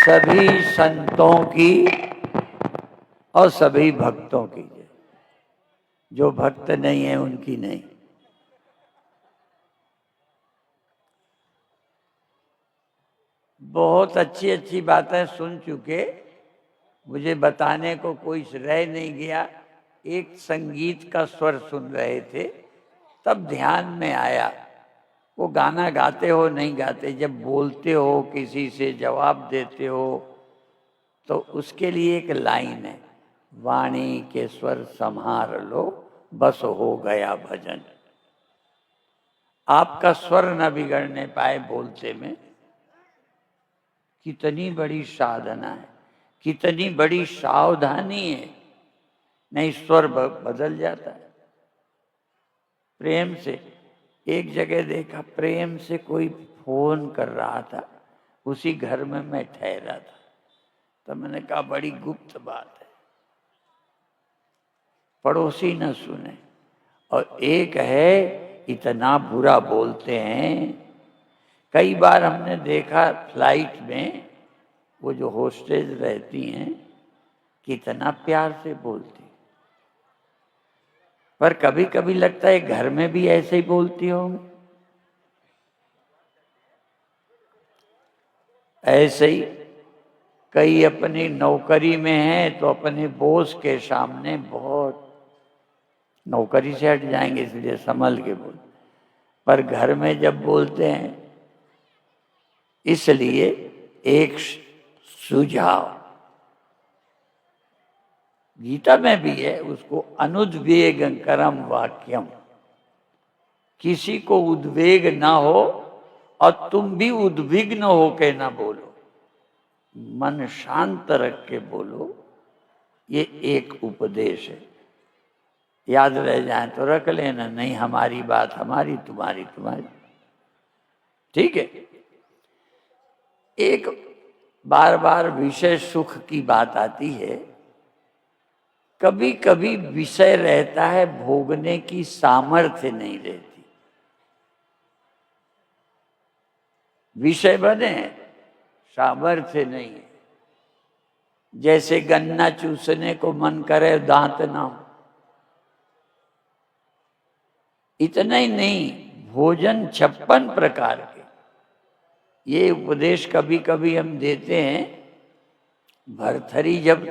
सभी संतों की और सभी भक्तों की जय। जो भक्त नहीं है उनकी नहीं। बहुत अच्छी अच्छी बातें सुन चुके, मुझे बताने को कोई रह नहीं गया। एक संगीत का स्वर सुन रहे थे, तब ध्यान में आया, वो गाना गाते हो नहीं गाते, जब बोलते हो किसी से जवाब देते हो तो उसके लिए एक लाइन है, वाणी के स्वर संहार लो बस हो गया भजन। आपका स्वर न बिगड़ने पाए बोलते में, कितनी बड़ी साधना है, कितनी बड़ी सावधानी है, नहीं स्वर बदल जाता है। प्रेम से एक जगह देखा, प्रेम से कोई फोन कर रहा था, उसी घर में मैं ठहरा था, तो मैंने कहा बड़ी गुप्त बात है, पड़ोसी न सुने। और एक है इतना बुरा बोलते हैं। कई बार हमने देखा फ्लाइट में वो जो होस्टेज रहती हैं कितना प्यार से बोलती, पर कभी कभी लगता है घर में भी ऐसे ही बोलती होंगी। ऐसे ही कई अपनी नौकरी में हैं तो अपने बॉस के सामने बहुत नौकरी से हट जाएंगे इसलिए संभल के बोल, पर घर में जब बोलते हैं, इसलिए एक सुझाव गीता में भी है, उसको अनुद्वेग करम वाक्यम, किसी को उद्वेग ना हो और तुम भी उद्विग्न होके ना बोलो, मन शांत रख के बोलो। ये एक उपदेश है, याद रह जाए तो रख लेना, नहीं हमारी बात हमारी, तुम्हारी तुम्हारी, ठीक है। एक बार बार विषय सुख की बात आती है, कभी कभी विषय रहता है, भोगने की सामर्थ्य नहीं रहती, विषय बने सामर्थ्य नहीं है। जैसे गन्ना चूसने को मन करे दांत ना हो, इतना ही नहीं, भोजन 56 प्रकार के, ये उपदेश कभी कभी हम देते हैं। भरथरी जब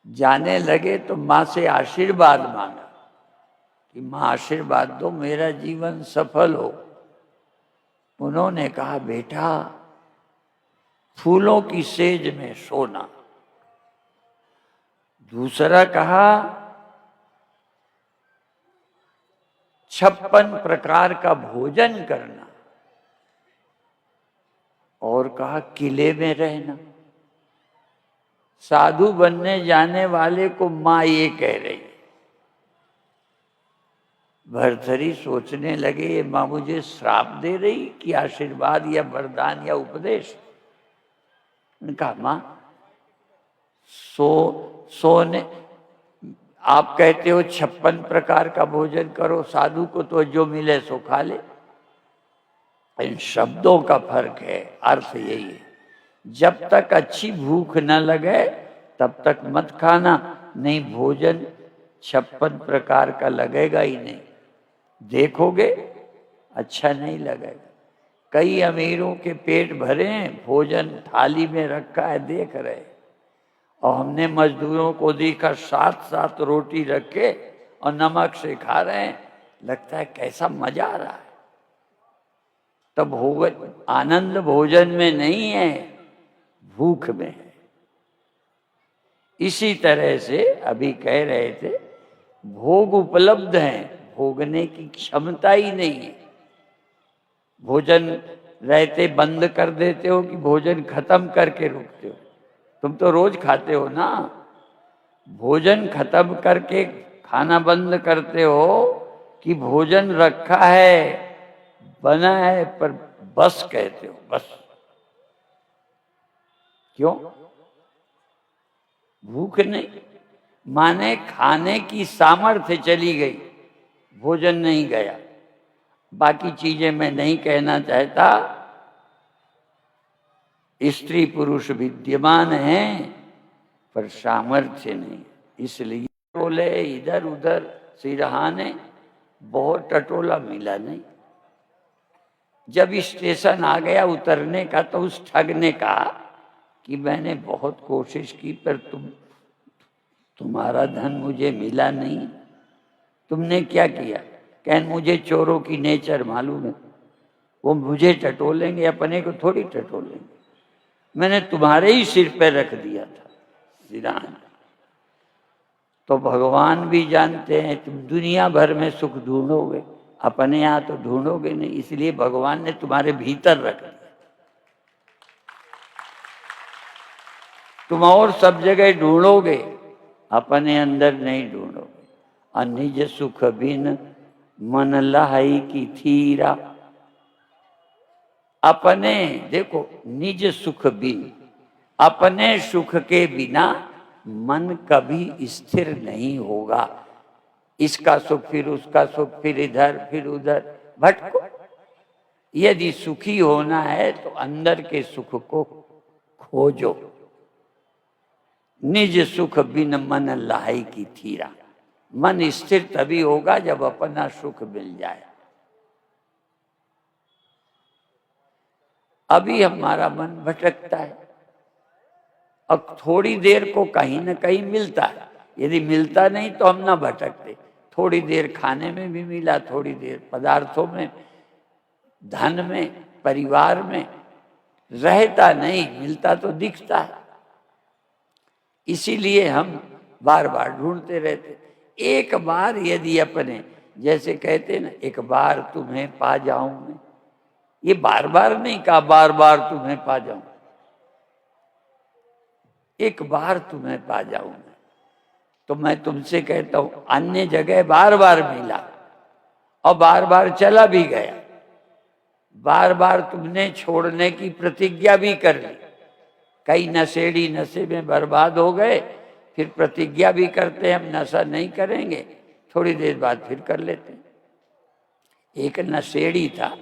जाने लगे तो माँ से आशीर्वाद मांगा कि माँ आशीर्वाद दो मेरा जीवन सफल हो। उन्होंने कहा बेटा फूलों की सेज में सोना। दूसरा कहा 56 प्रकार का भोजन करना, और कहा किले में रहना। साधु बनने जाने वाले को माँ ये कह रही। भरथरी सोचने लगे ये माँ मुझे श्राप दे रही कि आशीर्वाद या वरदान या उपदेश। कहा माँ सोने आप कहते हो 56 प्रकार का भोजन करो, साधु को तो जो मिले सो खा ले। इन शब्दों का फर्क है, अर्थ यही है, जब तक अच्छी भूख न लगे तब तक मत खाना, नहीं भोजन 56 प्रकार का लगेगा ही नहीं, देखोगे अच्छा नहीं लगेगा। कई अमीरों के पेट भरे हैं, भोजन थाली में रखा है देख रहे, और हमने मजदूरों को देखा 7-7 रोटी रख के और नमक से खा रहे हैं, लगता है कैसा मजा आ रहा है। तब भोजन आनंद भोजन में नहीं है, भूख में है। इसी तरह से अभी कह रहे थे भोग उपलब्ध हैं, भोगने की क्षमता ही नहीं है। भोजन रहते बंद कर देते हो कि भोजन खत्म करके रुकते हो? तुम तो रोज खाते हो ना, भोजन खत्म करके खाना बंद करते हो कि भोजन रखा है बना है पर बस कहते हो? बस क्यों? भूख नहीं, माने खाने की सामर्थ्य चली गई, भोजन नहीं गया। बाकी चीजें मैं नहीं कहना चाहता, स्त्री पुरुष विद्यमान हैं पर सामर्थ्य नहीं, इसलिए टोले इधर उधर सिरहाने, बहुत टटोला मिला नहीं। जब स्टेशन आ गया उतरने का तो उस ठग ने कहा कि मैंने बहुत कोशिश की पर तुम्हारा धन मुझे मिला नहीं। तुमने क्या किया? कह मुझे चोरों की नेचर मालूम है, वो मुझे टटोलेंगे, अपने को थोड़ी टटोलेंगे। मैंने तुम्हारे ही सिर पे रख दिया था सिरहाना। तो भगवान भी जानते हैं तुम दुनिया भर में सुख ढूंढोगे, अपने यहाँ तो ढूंढोगे नहीं, इसलिए भगवान ने तुम्हारे भीतर रख दिया। तुम और सब जगह ढूंढोगे, अपने अंदर नहीं ढूंढोगे। अनिज सुख बिन मन लहाई की थीरा। अपने देखो, निज सुख बिन, अपने सुख के बिना मन कभी स्थिर नहीं होगा। इसका सुख फिर उसका सुख, फिर इधर फिर उधर भटको। यदि सुखी होना है तो अंदर के सुख को खोजो। निज सुख बिन मन लहाई की थीरा। मन स्थिर तभी होगा जब अपना सुख मिल जाए। अभी हमारा मन भटकता है, अब थोड़ी देर को कहीं ना कहीं मिलता है। यदि मिलता नहीं तो हम ना भटकते। थोड़ी देर खाने में भी मिला, थोड़ी देर पदार्थों में, धन में, परिवार में, रहता नहीं, मिलता तो दिखता है। इसीलिए हम बार बार ढूंढते रहते। एक बार यदि अपने, जैसे कहते ना, एक बार तुम्हें पा जाऊं मैं, ये बार बार नहीं कहा बार बार तुम्हें पा जाऊं, एक बार तुम्हें पा जाऊं मैं। तो मैं तुमसे कहता हूं, अन्य जगह बार बार मिला और बार बार चला भी गया, बार बार तुमने छोड़ने की प्रतिज्ञा भी कर ली। कई नशेड़ी नशे में बर्बाद हो गए, फिर प्रतिज्ञा भी करते हम नशा नहीं करेंगे, थोड़ी देर बाद फिर कर लेते हैं। एक नशेड़ी था,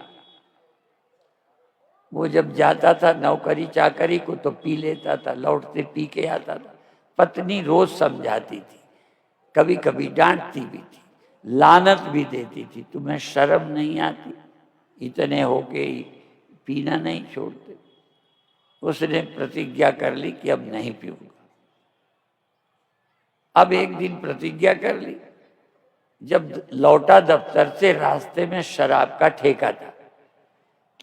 वो जब जाता था नौकरी चाकरी को तो पी लेता था, लौटते पी के आता था। पत्नी रोज समझाती थी, कभी कभी डांटती भी थी, लानत भी देती थी, तुम्हें शर्म नहीं आती, इतने होके पीना नहीं छोड़ते। उसने प्रतिज्ञा कर ली कि अब नहीं पीऊंगा। अब एक दिन प्रतिज्ञा कर ली, जब लौटा दफ्तर से रास्ते में शराब का ठेका था,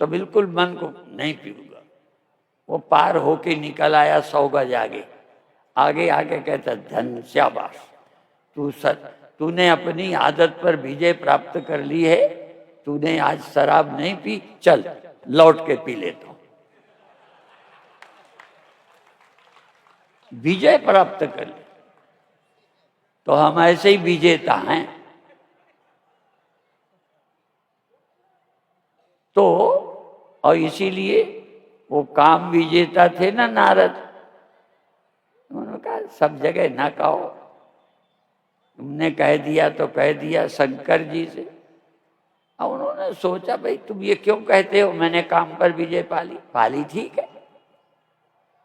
तो बिल्कुल मन को नहीं पीऊंगा। वो पार होके निकल आया 100 गज आगे, आगे आके कहता, धन शाबाश, तूने अपनी आदत पर विजय प्राप्त कर ली है, तूने आज शराब नहीं पी, चल लौट के पी लेता हूं। विजय प्राप्त कर ली। तो हम ऐसे ही विजेता हैं। तो और इसीलिए वो काम विजेता थे ना नारद, उन्होंने कहा सब जगह ना कहो, तुमने कह दिया तो कह दिया शंकर जी से। और उन्होंने सोचा, भाई तुम ये क्यों कहते हो, मैंने काम पर विजय पाली, पाली ठीक है,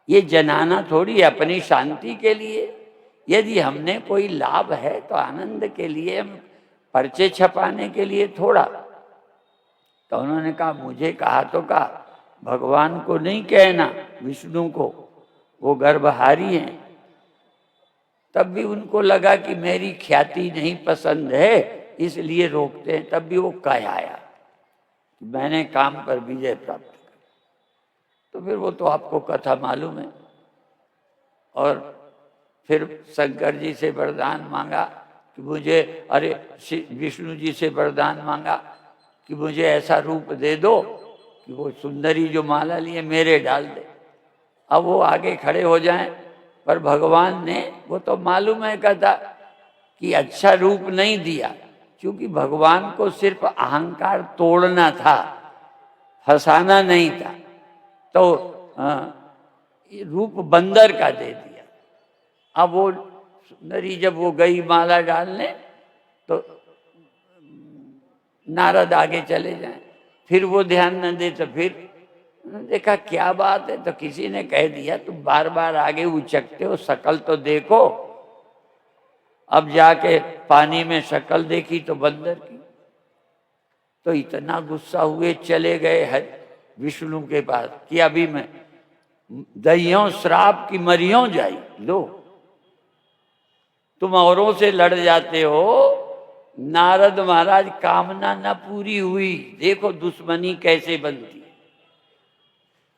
ये जनाना थोड़ी अपनी शांति के लिए। यदि हमने कोई लाभ है तो आनंद के लिए, हम पर्चे छपाने के लिए थोड़ा। तो उन्होंने कहा, मुझे कहा तो कहा, भगवान को नहीं कहना, विष्णु को, वो गर्भहारी हैं। तब भी उनको लगा कि मेरी ख्याति नहीं पसंद है, इसलिए रोकते हैं। तब भी वो कह आया, मैंने काम पर विजय प्राप्त कर। तो फिर वो तो आपको कथा मालूम है। और फिर शंकर जी से वरदान मांगा कि मुझे, अरे विष्णु जी से वरदान मांगा कि मुझे ऐसा रूप दे दो कि वो सुंदरी जो माला लिए मेरे डाल दे। अब वो आगे खड़े हो जाएं, पर भगवान ने, वो तो मालूम है कथा कि अच्छा रूप नहीं दिया, क्योंकि भगवान को सिर्फ अहंकार तोड़ना था, फंसाना नहीं था। तो रूप बंदर का दे दिया। अब वो सुंदरी जब वो गई माला डालने, तो नारद आगे चले जाएं, फिर वो ध्यान न दे तो फिर उन्होंने देखा क्या बात है, तो किसी ने कह दिया तुम बार बार आगे उचकते हो, शक्ल तो देखो। अब जाके पानी में शक्ल देखी तो बंदर की। तो इतना गुस्सा हुए, चले गए विष्णु के पास कि अभी मैं दहियों श्राप की मरियों जाई। लो, तुम औरों से लड़ जाते हो, नारद महाराज कामना न पूरी हुई, देखो दुश्मनी कैसे बनती।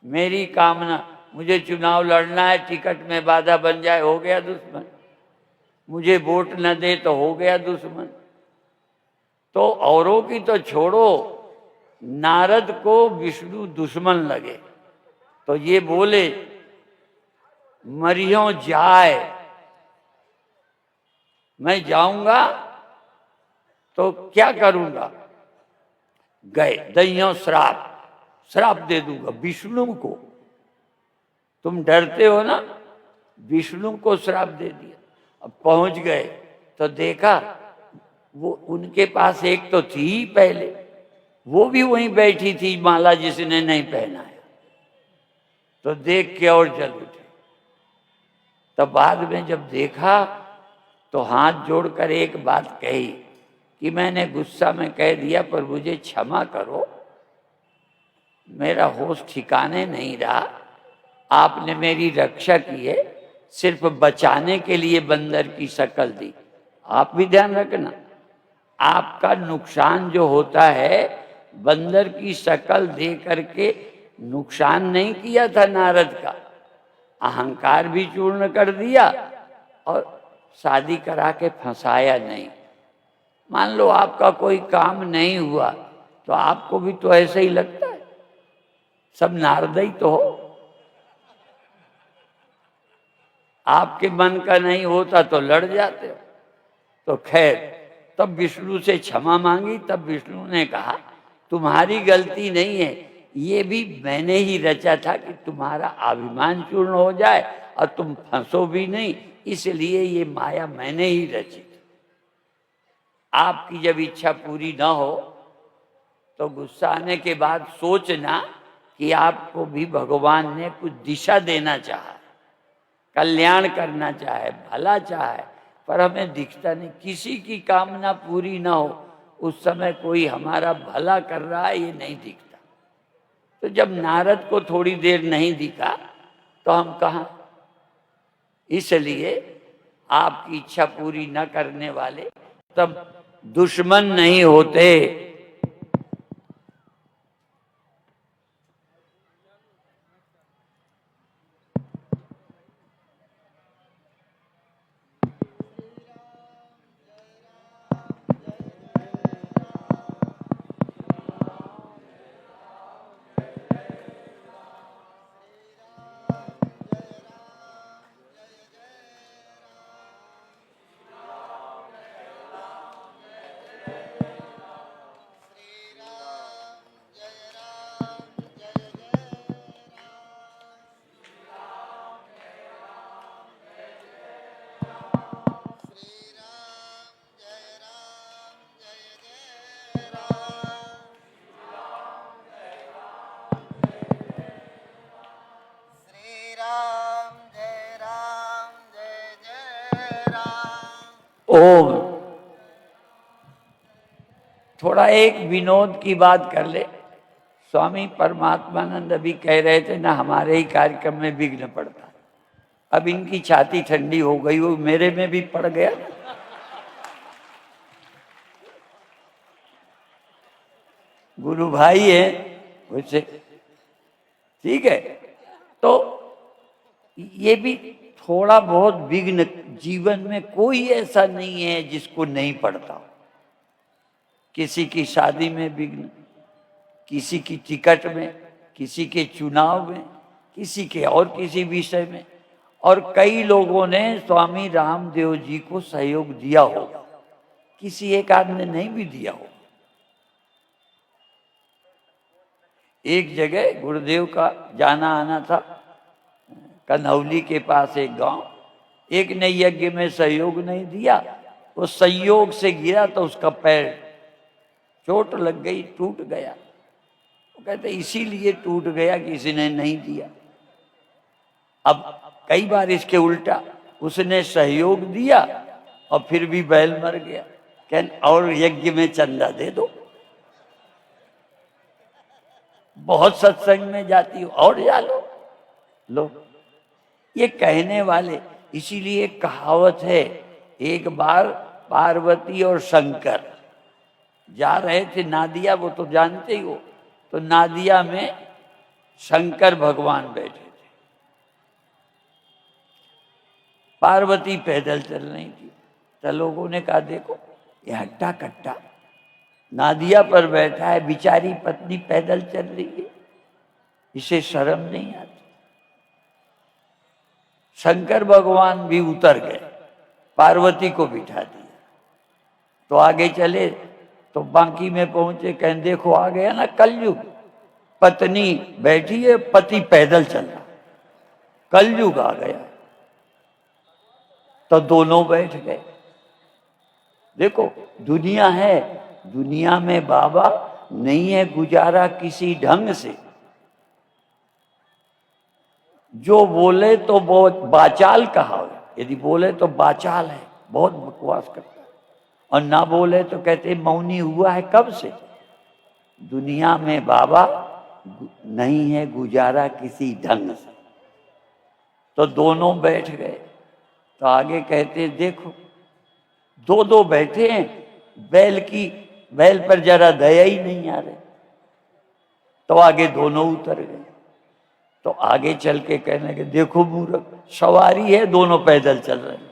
मेरी कामना, मुझे चुनाव लड़ना है, टिकट में बाधा बन जाए, हो गया दुश्मन। मुझे वोट न दे तो हो गया दुश्मन। तो औरों की तो छोड़ो, नारद को विष्णु दुश्मन लगे। तो ये बोले मरियों जाए, मैं जाऊंगा तो क्या करूंगा? गए, दहियों श्राप दे दूंगा विष्णु को। तुम डरते हो ना, विष्णु को श्राप दे दिया। अब पहुंच गए तो देखा वो उनके पास एक तो थी ही पहले, वो भी वहीं बैठी थी, माला जिसने नहीं पहनाया। तो देख के और जल उठे। तब बाद में जब देखा तो हाथ जोड़कर एक बात कही कि मैंने गुस्सा में कह दिया, पर मुझे क्षमा करो, मेरा होश ठिकाने नहीं रहा। आपने मेरी रक्षा की है, सिर्फ बचाने के लिए बंदर की शक्ल दी। आप भी ध्यान रखना, आपका नुकसान जो होता है, बंदर की शक्ल दे करके नुकसान नहीं किया था नारद का, अहंकार भी चूर्ण कर दिया और शादी करा के फंसाया नहीं। मान लो आपका कोई काम नहीं हुआ तो आपको भी तो ऐसे ही लगता है, सब नारद ही तो हो। आपके मन का नहीं होता तो लड़ जाते हो। तो खैर, तब विष्णु से क्षमा मांगी। तब विष्णु ने कहा तुम्हारी गलती नहीं है, ये भी मैंने ही रचा था कि तुम्हारा अभिमान चूर्ण हो जाए और तुम फंसो भी नहीं, इसलिए ये माया मैंने ही रची। आपकी जब इच्छा पूरी ना हो तो गुस्सा आने के बाद सोचना कि आपको भी भगवान ने कुछ दिशा देना चाहा, कल्याण करना चाहे, भला चाहे, पर हमें दिखता नहीं। किसी की कामना पूरी ना हो उस समय कोई हमारा भला कर रहा है, ये नहीं दिखता। तो जब नारद को थोड़ी देर नहीं दिखा तो हम कहाँ। इसलिए आपकी इच्छा पूरी न करने वाले तब दुश्मन नहीं होते। ओम। थोड़ा एक विनोद की बात कर ले। स्वामी परमात्मानंद अभी कह रहे थे ना, हमारे ही कार्यक्रम में विघ्न पड़ता। अब इनकी छाती ठंडी हो गई, वो मेरे में भी पड़ गया। गुरु भाई है उससे, ठीक है। तो ये भी थोड़ा बहुत विघ्न, जीवन में कोई ऐसा नहीं है जिसको नहीं पड़ता। किसी की शादी में विघ्न, किसी की टिकट में, किसी के चुनाव में, किसी के और किसी विषय में। और कई लोगों ने स्वामी रामदेव जी को सहयोग दिया होगा, किसी एक आदमी ने नहीं भी दिया हो। एक जगह गुरुदेव का जाना आना था, कन्हौली के पास एक गांव, एक ने यज्ञ में सहयोग नहीं दिया, वो संयोग से गिरा तो उसका पैर चोट लग गई, टूट गया। वो कहते इसीलिए टूट गया कि इसने नहीं दिया। अब कई बार इसके उल्टा, उसने सहयोग दिया और फिर भी बैल मर गया, और यज्ञ में चंदा दे दो। बहुत सत्संग में जाती हो और जा लो। ये कहने वाले, इसीलिए कहावत है, एक बार पार्वती और शंकर जा रहे थे नादिया, वो तो जानते ही हो, तो नादिया में शंकर भगवान बैठे थे, पार्वती पैदल चल रही थी। तो लोगों ने कहा देखो ये हट्टा कट्टा नादिया पर बैठा है, बिचारी पत्नी पैदल चल रही है, इसे शर्म नहीं आती। शंकर भगवान भी उतर गए, पार्वती को बिठा दिया। तो आगे चले तो बांकी में पहुंचे, कहें देखो आ गया ना कलयुग, पत्नी बैठी है, पति पैदल चल रहा, कलयुग आ गया। तो दोनों बैठ गए। देखो दुनिया है, दुनिया में बाबा नहीं है गुजारा किसी ढंग से। जो बोले तो बहुत बाचाल कहा, यदि बोले तो बाचाल है, बहुत बकवास करता है, और ना बोले तो कहते मौनी हुआ है कब से। दुनिया में बाबा नहीं है गुजारा किसी ढंग से। तो दोनों बैठ गए। तो आगे कहते देखो दो दो बैठे हैं, बैल पर जरा दया ही नहीं आ रहे। तो आगे दोनों उतर गए। तो आगे चल के कहने लगे देखो मूर्ख, सवारी है, दोनों पैदल चल रहे हैं,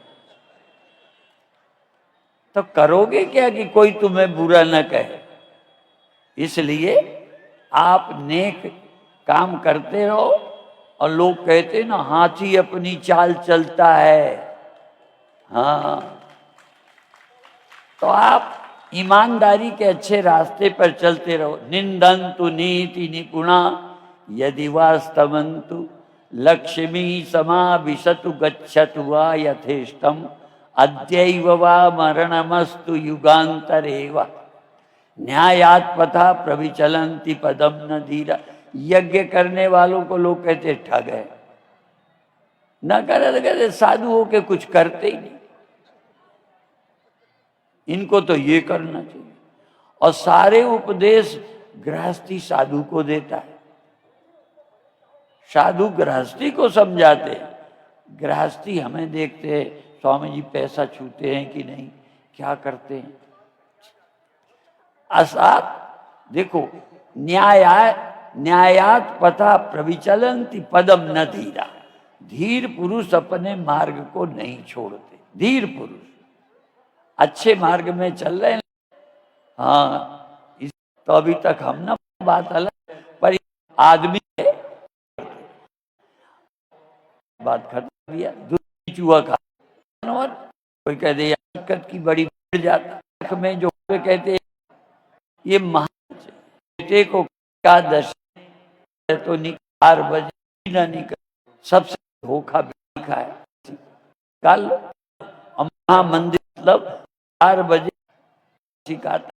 तो करोगे क्या कि कोई तुम्हें बुरा न कहे। इसलिए आप नेक काम करते रहो। और लोग कहते ना हाथी अपनी चाल चलता है, हाँ, तो आप ईमानदारी के अच्छे रास्ते पर चलते रहो। निंदन्तु नीति निपुणा यदि वास्तवन्तु लक्ष्मी समाविशतु गच्छतु वा यथेष्टम अद्यैव वा मरणमस्तु युगान्तरेव न्यायात् पथा प्रविचलन्ति पदम न धीरा। यज्ञ करने वालों को लोग कहते ठग है, न करे तो कहते साधु हो के कुछ करते ही नहीं, इनको तो ये करना चाहिए। और सारे उपदेश गृहस्थी साधु को देता है, साधु गृहस्थी को समझाते हैं। गृहस्थी हमें देखते हैं, स्वामी जी पैसा छूते हैं कि नहीं, क्या करते हैं। असात देखो न्यायात पथा प्रविचलन्ति पदम न धीरा। धीर पुरुष अपने मार्ग को नहीं छोड़ते। धीर पुरुष अच्छे मार्ग में चल रहे हैं। हाँ, तो अभी तक हम ना बात अलग, पर आदमी बात खत्म किया। दूध चूहा खा, कोई कहते दिक्कत की बड़ी बढ़ जाता में, जो कहते ये बेटे को का दश तो 4 बजे न निकल, सबसे धोखा लिखा है कल। मंदिर मतलब 4 बजे सिखाता